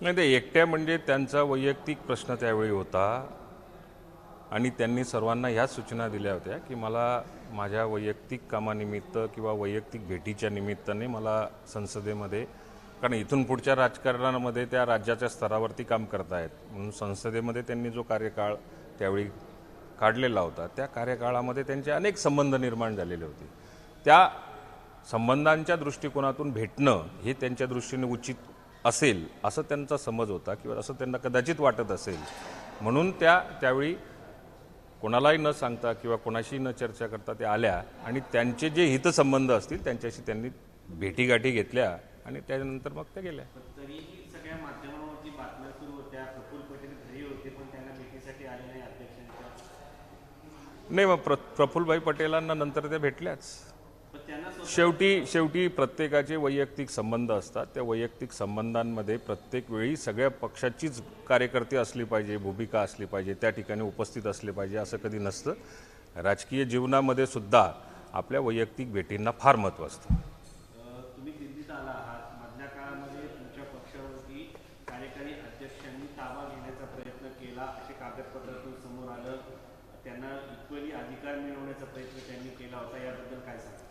नाही, ते एकट्या म्हणजे त्यांचा वैयक्तिक प्रश्न त्यावेळी होता आणि त्यांनी सर्वांना ह्याच सूचना दिल्या होत्या की मला माझ्या वैयक्तिक कामानिमित्त किंवा वैयक्तिक भेटीच्या निमित्ताने मला संसदेमध्ये, कारण इथून पुढच्या राजकारणामध्ये त्या राज्याच्या स्तरावरती काम करतायत म्हणून संसदेमध्ये त्यांनी जो कार्यकाळ त्यावेळी काढलेला होता त्या कार्यकाळामध्ये त्यांचे अनेक संबंध निर्माण झालेले होते. त्या संबंधांच्या दृष्टिकोनातून भेटणं हे त्यांच्या दृष्टीने उचित असेल असं त्यांचा समज होता किंवा असं त्यांना कदाचित वाटत असेल. म्हणून त्यावेळी कोणालाही न सांगता किंवा कोणाशी न चर्चा करता त्या आल्या आणि त्यांचे जे हितसंबंध असतील त्यांच्याशी त्यांनी भेटीगाठी घेतल्या आणि त्यानंतर मग त्या गेल्या. तरीही सगळ्या माध्यमांवरती बातम्या सुरू होत्या, प्रफुल्ल पटेल घरी होते पण त्यांना भेटीसाठी आले नाही अध्यक्षांच्या. नाही, मग प्रफुल्लभाई पटेलांना नंतर त्या भेटल्याच. शेवटी प्रत्येकाचे वैयक्तिक संबंध असतात. त्या वैयक्तिक संबंधांमध्ये प्रत्येक वेळी सगळ्या पक्षाचीच कार्यकर्ते असली पाहिजे, भूमिका असली पाहिजे, त्या ठिकाणी उपस्थित असले पाहिजे असं कधी नसतं. राजकीय जीवनामध्ये सुद्धा आपल्या वैयक्तिक भेटींना फार महत्त्व असतं. तुम्ही दिल्लीत आला आहात, मधल्या काळामध्ये तुमच्या पक्षावरती कार्यकारी अध्यक्षांनी ताबा घेण्याचा प्रयत्न केला असे कागदपत्रातून समोर आलं. त्यांना इक्वली अधिकार मिळवण्याचा प्रयत्न त्यांनी केला होता, याबद्दल काय सांगा?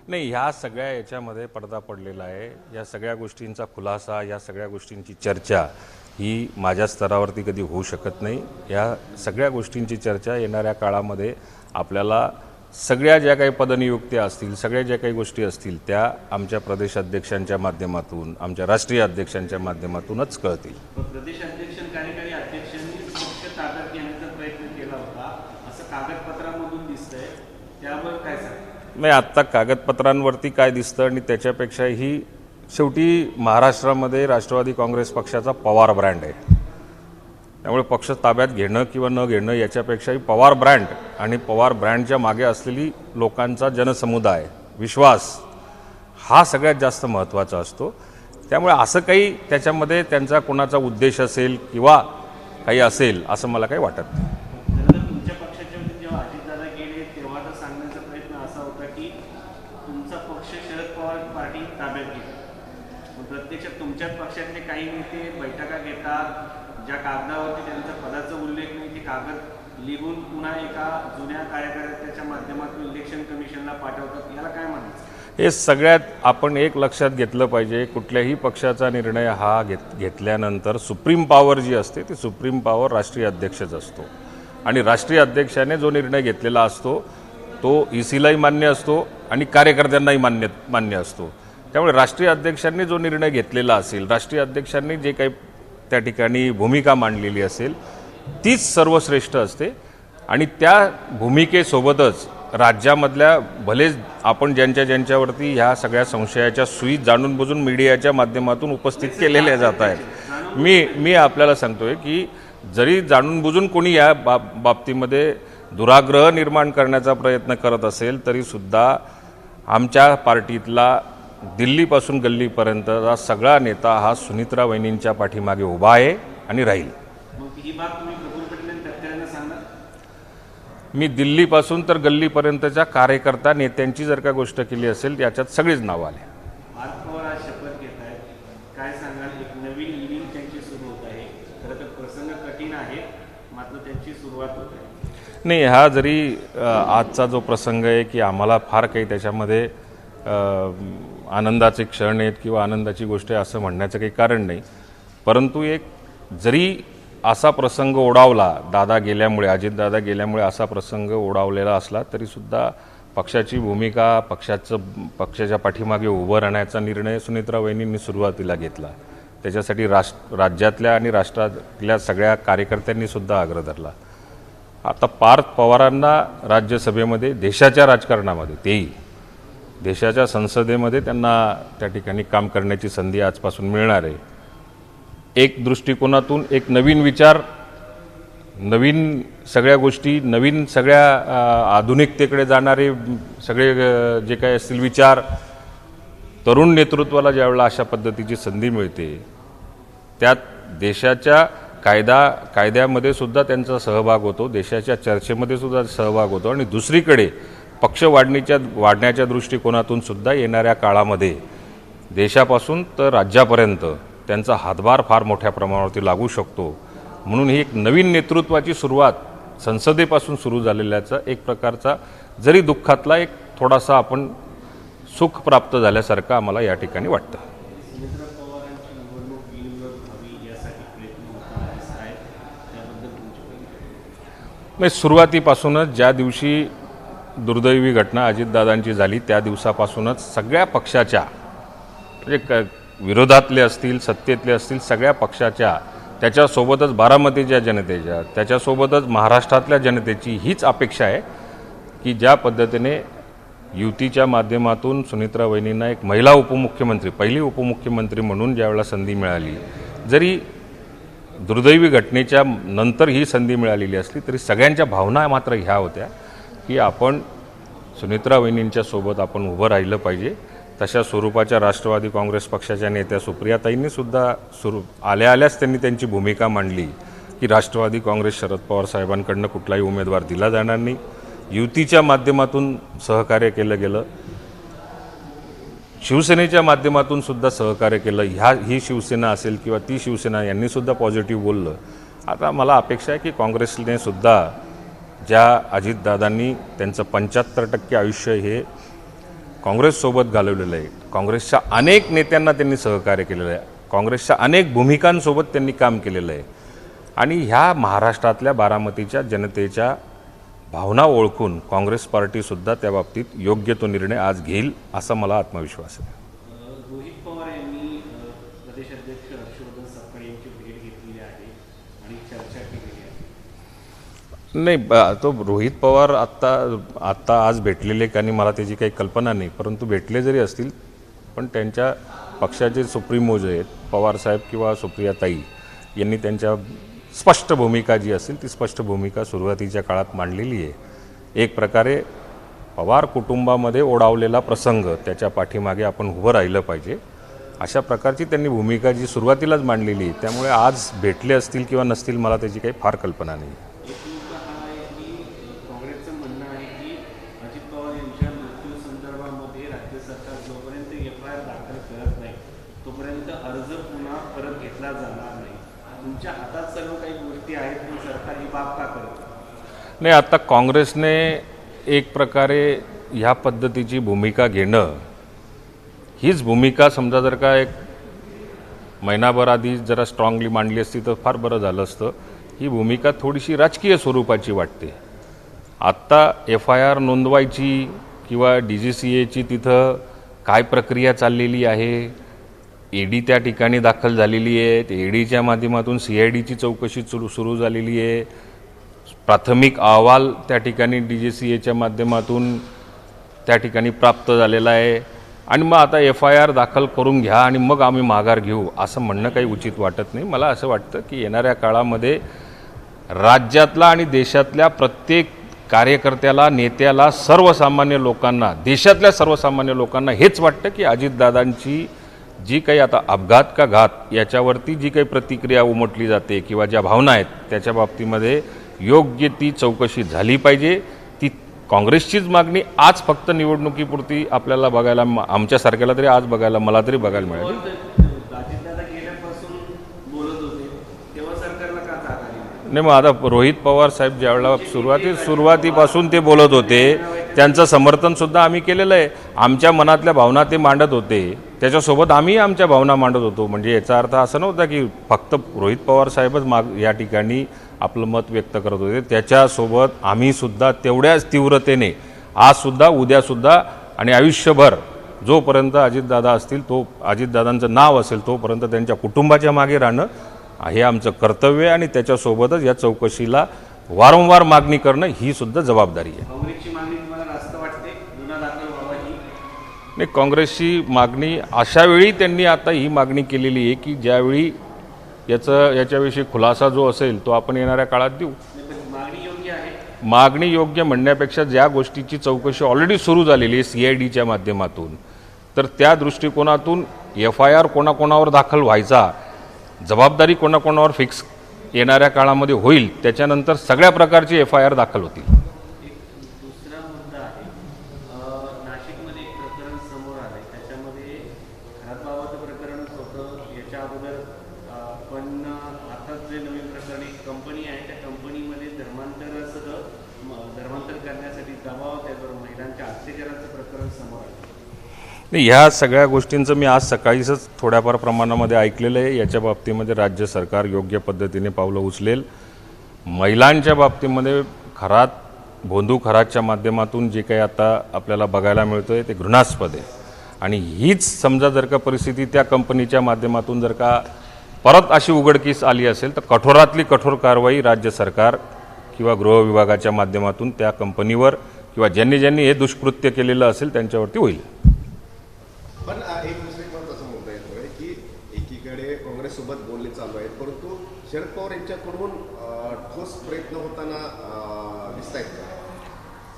नाही, ह्या सगळ्या याच्यामध्ये पडदा पडलेला आहे. या सगळ्या गोष्टींचा खुलासा, या सगळ्या गोष्टींची चर्चा ही माझ्या स्तरावरती कधी होऊ शकत नाही. या सगळ्या गोष्टींची चर्चा येणाऱ्या काळामध्ये आपल्याला सगळ्या ज्या काही पदनियुक्त्या असतील, सगळ्या ज्या काही गोष्टी असतील त्या आमच्या प्रदेशाध्यक्षांच्या माध्यमातून, आमच्या राष्ट्रीय अध्यक्षांच्या माध्यमातूनच कळतील. प्रदेशाध्यक्ष कार्यकारी अध्यक्षांनी पक्ष ताब्यात घेण्याचा प्रयत्न केला होता असं कागदपत्रामधून दिसतंय, त्यावर काय सांगा? नाही, आत्ता कागदपत्रांवरती काय दिसतं आणि त्याच्यापेक्षाही शेवटी महाराष्ट्रामध्ये राष्ट्रवादी काँग्रेस पक्षाचा पवार ब्रँड आहे. त्यामुळे पक्ष ताब्यात घेणं किंवा न घेणं याच्यापेक्षाही पवार ब्रँड आणि पवार ब्रँडच्या मागे असलेली लोकांचा जनसमुदाय, विश्वास हा सगळ्यात जास्त महत्त्वाचा असतो. त्यामुळे असं काही त्याच्यामध्ये त्यांचा कोणाचा उद्देश असेल किंवा काही असेल असं मला काही वाटत नाही. तुमच्या पक्षाच्या जेव्हा अजितदादा गेले तेव्हा तर सांगण्याचा प्रयत्न असा होता की तुमचा पक्ष शरद पवार पार्टी ताब्यात घेईल. प्रत्यक्षात तुमच्याच पक्षातले काही नेते बैठका घेतात, ज्या कागदावरती त्यांचा पदाचा उल्लेख नाही ते कागद लिहून पुन्हा एका जुन्या कार्यकर्त्याच्या माध्यमातून इलेक्शन कमिशनला पाठवतात, याला काय म्हणायचं? हे सगळ्यात आपण एक लक्षात घेतलं पाहिजे, कुठल्याही पक्षाचा निर्णय हा घेतल्यानंतर सुप्रीम पॉवर जी असते ती सुप्रीम पॉवर राष्ट्रीय अध्यक्षच असतो आणि राष्ट्रीय अध्यक्षाने जो निर्णय घेतलेला असतो तो ECलाही मान्य असतो आणि कार्यकर्त्यांनाही मान्य असतो. त्यामुळे राष्ट्रीय अध्यक्षांनी जो निर्णय घेतलेला असेल, राष्ट्रीय अध्यक्षांनी जे काही त्या ठिकाणी भूमिका मांडलेली असेल तीच सर्वश्रेष्ठ असते आणि त्या भूमिकेसोबतच राज्यामधल्या भले आपण ज्यांच्यावरती ह्या सगळ्या संशयाच्या सुई जाणून बुजून मीडियाच्या माध्यमातून उपस्थित केलेल्या जात आहेत. मी आपल्याला सांगतोय की जरी जाणून बुजून कोणी या बाबतीमध्ये दुराग्रह निर्माण करण्याचा प्रयत्न करत असेल तरीसुद्धा आमच्या पार्टीतला दिल्लीपासून गल्लीपर्यंतचा सगळा नेता हा सुनित्रा वहिनींच्या पाठीमागे उभा आहे आणि राहील. मी दिल्लीपासून तर गल्लीपर्यंतच्या कार्यकर्ता नेत्यांची जर का गोष्ट केली असेल याच्यात सगळीच नावं आले. शपथ घेत आहेत, काय सांगाल? एक नवीन इनिंग त्यांची सुरू होत आहे. खरं तर प्रसंग कठीण आहे मात्र त्यांची सुरुवात होत आहे. नाही, हा जरी आजचा जो प्रसंग आहे की आम्हाला फार काही त्याच्यामध्ये आनंदाचे क्षण आहेत किंवा आनंदाची गोष्ट आहे असं म्हणण्याचं काही कारण नाही. परंतु एक जरी असा प्रसंग ओढावला, अजितदादा गेल्यामुळे असा प्रसंग ओढावलेला असला तरीसुद्धा पक्षाची भूमिका, पक्षाच्या पाठीमागे उभं राहण्याचा निर्णय सुनित्रा वहिनींनी सुरुवातीला घेतला. त्याच्यासाठी राज्यातल्या आणि राष्ट्रातल्या सगळ्या कार्यकर्त्यांनी सुद्धा आग्रह धरला. आता पार्थ पवारांना राज्यसभेमध्ये, देशाच्या राजकारणामध्ये, तेही देशाच्या संसदेमध्ये त्यांना त्या ठिकाणी काम करण्याची संधी आजपासून मिळणार आहे. एक दृष्टिकोनातून एक नवीन विचार, नवीन सगळ्या गोष्टी, नवीन सगळ्या आधुनिकतेकडे जाणारे सगळे जे काही असतील विचार, तरुण नेतृत्वाला ज्यावेळेला अशा पद्धतीची संधी मिळते त्यात देशाच्या कायद्यामध्ये सुद्धा त्यांचा सहभाग होतो, देशाच्या चर्चेमध्ये सुद्धा सहभाग होतो आणि दुसरीकडे पक्ष वाढण्याच्या दृष्टिकोनातून सुद्धा येणाऱ्या काळामध्ये देशापासून तर राज्यापर्यंत त्यांचा हातभार फार मोठ्या प्रमाणावरती लागू शकतो. म्हणून ही एक नवीन नेतृत्वाची सुरुवात संसदेपासून सुरू झालेल्याचा एक प्रकारचा जरी दुःखातला एक थोडासा आपण सुख प्राप्त झाल्यासारखं आम्हाला या ठिकाणी वाटतं. सुनेत्रा पवारांची निवडणूक बिनविरोध व्हावी यासाठी प्रयत्न होताना दिसत आहेत, त्याबद्दल तुमची प्रतिक्रिया? म्हणजे सुरुवातीपासूनच ज्या दिवशी दुर्दैवी घटना अजितदादांची झाली त्या दिवसापासूनच सगळ्या पक्षाच्या म्हणजे विरोधातले असतील सत्तेतले असतील सगळ्या पक्षाच्या त्याच्यासोबतच बारामतीच्या जनतेच्या त्याच्यासोबतच महाराष्ट्रातल्या जनतेची हीच अपेक्षा आहे की ज्या पद्धतीने युतीच्या माध्यमातून सुनेत्रा वहिनींना एक महिला उपमुख्यमंत्री पहिली उपमुख्यमंत्री म्हणून ज्यावेळेला संधी मिळाली, जरी दुर्दैवी घटनेच्या नंतर ही संधी मिळालेली असली तरी सगळ्यांच्या भावना मात्र ह्या होत्या की आपण सुनेत्रा वहिनींच्या सोबत आपण उभं राहिलं पाहिजे. तशा स्वरूपाच्या राष्ट्रवादी काँग्रेस पक्षाच्या नेत्या सुप्रियाताईंनी सुद्धा आल्याच त्यांनी त्यांची भूमिका मांडली की राष्ट्रवादी काँग्रेस शरद पवार साहेबांकडनं कुठलाही उमेदवार दिला जाणार नाही. युतीच्या माध्यमातून सहकार्य केलं गेलं, शिवसेनेच्या माध्यमातून सुद्धा सहकार्य केलं. ही शिवसेना असेल किंवा ती शिवसेना यांनी सुद्धा पॉझिटिव्ह बोललं. आता मला अपेक्षा आहे की काँग्रेसने सुद्धा ज्या अजितदादांनी त्यांचं 75% आयुष्य हे काँग्रेससोबत घालवलेलं आहे, काँग्रेसच्या अनेक नेत्यांना त्यांनी सहकार्य केलेलं आहे, काँग्रेसच्या अनेक भूमिकांसोबत त्यांनी काम केलेलं आहे आणि ह्या महाराष्ट्रातल्या बारामतीच्या जनतेच्या भावना ओळखून काँग्रेस पार्टीसुद्धा त्या बाबतीत योग्य तो निर्णय आज घेईल असा मला आत्मविश्वास आहे. रोहित पवार यांनी प्रदेशाध्यक्ष हर्षवर्धन सपकाळ यांची भेट घेतलेली आहे आणि चर्चा केलेली आहे. नाही, तो रोहित पवार आत्ता आज भेटलेले का नाही मला त्याची काही कल्पना नाही, परंतु भेटले जरी असतील पण त्यांच्या पक्षाचे सुप्रीमो जे आहेत पवारसाहेब किंवा सुप्रियाताई यांनी त्यांच्या स्पष्ट भूमिका जी असेल ती स्पष्ट भूमिका सुरुवातीच्या काळात मांडलेली आहे. एक प्रकारे पवार कुटुंबामध्ये ओढावलेला प्रसंग त्याच्या पाठीमागे आपण उभं राहिलं पाहिजे अशा प्रकारची त्यांनी भूमिका जी सुरुवातीलाच मांडलेली आहे. त्यामुळे आज भेटले असतील किंवा नसतील मला त्याची काही फार कल्पना नाही. एक मुद्दा हा आहे की काँग्रेसचं म्हणणं आहे की अजित पवार यांच्या मृत्यू संदर्भामध्ये राज्य सरकार जोपर्यंत FIR दाखल करत नाही तोपर्यंत अर्ज पुन्हा परत घेतला जाणार नाही. तुमच्या हातात सर्व काही गोष्टी आहेत पण सरकार ही बाब का करत नाही, आता काँग्रेसने एक प्रकारे ह्या पद्धतीची भूमिका घेणं हीच भूमिका समजा जर का एक महिनाभर आधी जरा स्ट्रॉंगली मांडली असती तर फार बरं झालं असतं. ही भूमिका थोडीशी राजकीय स्वरूपाची वाटते. आत्ता FIR नोंदवायची किंवा DGCAची तिथं काय प्रक्रिया चाललेली आहे, ED त्या ठिकाणी दाखल झालेली आहे, EDच्या माध्यमातून CIDची चौकशी सुरू झालेली आहे, प्राथमिक अहवाल त्या ठिकाणी DGCAच्या माध्यमातून त्या ठिकाणी प्राप्त झालेला आहे आणि मग आता FIR दाखल करून घ्या आणि मग आम्ही माघार घेऊ असं म्हणणं काही उचित वाटत नाही. मला असं वाटतं की येणाऱ्या काळामध्ये राज्यातला आणि देशातल्या प्रत्येक कार्यकर्त्याला नेत्याला सर्वसामान्य लोकांना देशातल्या सर्वसामान्य लोकांना हेच वाटतं की अजितदादांची जी काही आता अपघात का घात याच्यावरती जी काही प्रतिक्रिया उमटली जाते किंवा ज्या भावना आहेत त्याच्या बाबतीमध्ये योग्य ती चौकशी झाली पाहिजे. ती काँग्रेसचीच मागणी आज फक्त निवडणुकीपुरती आपल्याला बघायला आमच्यासारख्याला तरी आज बघायला मला तरी बघायला मिळाली. अजितदादा गेल्यापासून बोलत होते तेव्हा सरकारला का जाग आली नाही, मग आता रोहित पवार साहेब ज्यावेळेला सुरुवातीपासून ते बोलत होते त्यांचं समर्थनसुद्धा आम्ही केलेलं आहे. आमच्या मनातल्या भावना ते मांडत होते, त्याच्यासोबत आम्ही आमच्या भावना मांडत होतो. म्हणजे याचा अर्थ असा नव्हता की फक्त रोहित पवार साहेबच या ठिकाणी आपलं मत व्यक्त करत होते, त्याच्यासोबत आम्हीसुद्धा तेवढ्याच तीव्रतेने आजसुद्धा उद्यासुद्धा आणि आयुष्यभर जोपर्यंत अजितदादा असतील तो अजितदादांचं नाव असेल तोपर्यंत त्यांच्या कुटुंबाच्या मागे राहणं हे आमचं कर्तव्य आहे आणि त्याच्यासोबतच या चौकशीला वारंवार मागणी करणं ही सुद्धा जबाबदारी आहे. काँग्रेसची मागणी तुम्हाला रास्त वाटते गुन्हा दाखल व्हावा ही? नाही, काँग्रेसची मागणी अशावेळी त्यांनी आता ही मागणी केलेली आहे की ज्यावेळी याच्याविषयी खुलासा जो असेल तो आपण येणाऱ्या काळात देऊ. मागणी योग्य आहे? मागणी योग्य म्हणण्यापेक्षा ज्या गोष्टीची चौकशी ऑलरेडी सुरू झालेली आहे CIDच्या माध्यमातून तर त्या दृष्टिकोनातून FIR कोणाकोणावर दाखल व्हायचा, जबाबदारी कोणाकोणावर फिक्स येणाऱ्या काळामध्ये होईल, त्याच्यानंतर सगळ्या प्रकारची FIR दाखल होतील. एक दुसरा मुद्दा आहे, नाशिकमध्ये एक प्रकरण समोर आलं आहे त्याच्यामध्ये खरात बाबाचं प्रकरण होतं. याच्या अगोदर पण आता जे नवीन प्रकरण एक कंपनी आहे त्या कंपनीमध्ये धर्मांतर करण्यासाठी दबाव त्यावर महिलांच्या अत्याचाराचं प्रकरण समोर आलं. नाही, ह्या सगळ्या गोष्टींचं मी आज सकाळीच थोड्याफार प्रमाणामध्ये ऐकलेलं आहे. याच्या बाबतीमध्ये राज्य सरकार योग्य पद्धतीने पावलं उचलेल. महिलांच्या बाबतीमध्ये भोंदू खरातच्या माध्यमातून जे काही आता आपल्याला बघायला मिळतं आहे ते घृणास्पद आहे. आणि हीच समजा जर का परिस्थिती त्या कंपनीच्या माध्यमातून जर का परत अशी उघडकीस आली असेल तर कठोरातली कठोर कारवाई राज्य सरकार किंवा गृह विभागाच्या माध्यमातून त्या कंपनीवर किंवा ज्यांनी ज्यांनी हे दुष्कृत्य केलेलं असेल त्यांच्यावरती होईल. पण एक दुसरे पण असं म्हणता येतोय की एकीकडे काँग्रेससोबत बोलणे चालू आहेत, परंतु शरद पवार यांच्याकडून ठोस प्रयत्न होताना दिसत आहेत का?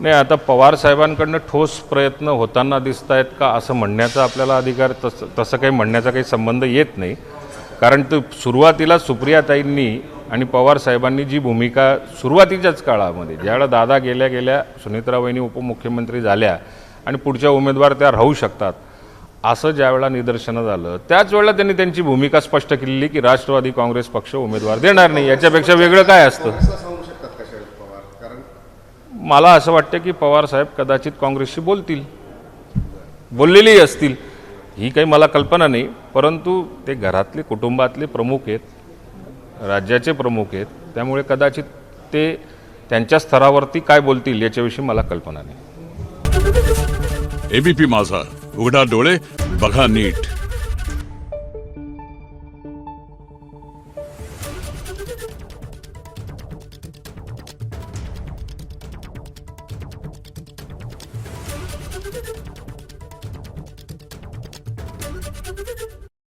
नाही, आता पवार साहेबांकडनं ठोस प्रयत्न होताना दिसत आहेत का असं म्हणण्याचा आपल्याला अधिकार तसं काही म्हणण्याचा काही संबंध येत नाही. कारण तो सुरुवातीला सुप्रियाताईंनी आणि पवार साहेबांनी जी भूमिका सुरुवातीच्याच काळामध्ये ज्यावेळेला दादा गेल्या सुनेत्राबाईंनी उपमुख्यमंत्री झाल्या आणि पुढच्या उमेदवार त्या राहू शकतात असं ज्यावेळेला निदर्शनं झालं त्याच वेळेला त्यांनी त्यांची भूमिका स्पष्ट केलेली की राष्ट्रवादी काँग्रेस पक्ष उमेदवार देणार नाही. याच्यापेक्षा वेगळं काय असतं? काँग्रेसला सांगू शकतात का शरद पवार? कारण मला असं वाटतं की पवार साहेब कदाचित काँग्रेसशी बोललेलेही असतील. ही काही मला कल्पना नाही, परंतु ते घरातले कुटुंबातले प्रमुख आहेत, राज्याचे प्रमुख आहेत, त्यामुळे कदाचित ते त्यांच्या स्तरावरती काय बोलतील याच्याविषयी मला कल्पना नाही. एबीपी माझा, उघडा डोळे बघा नीट.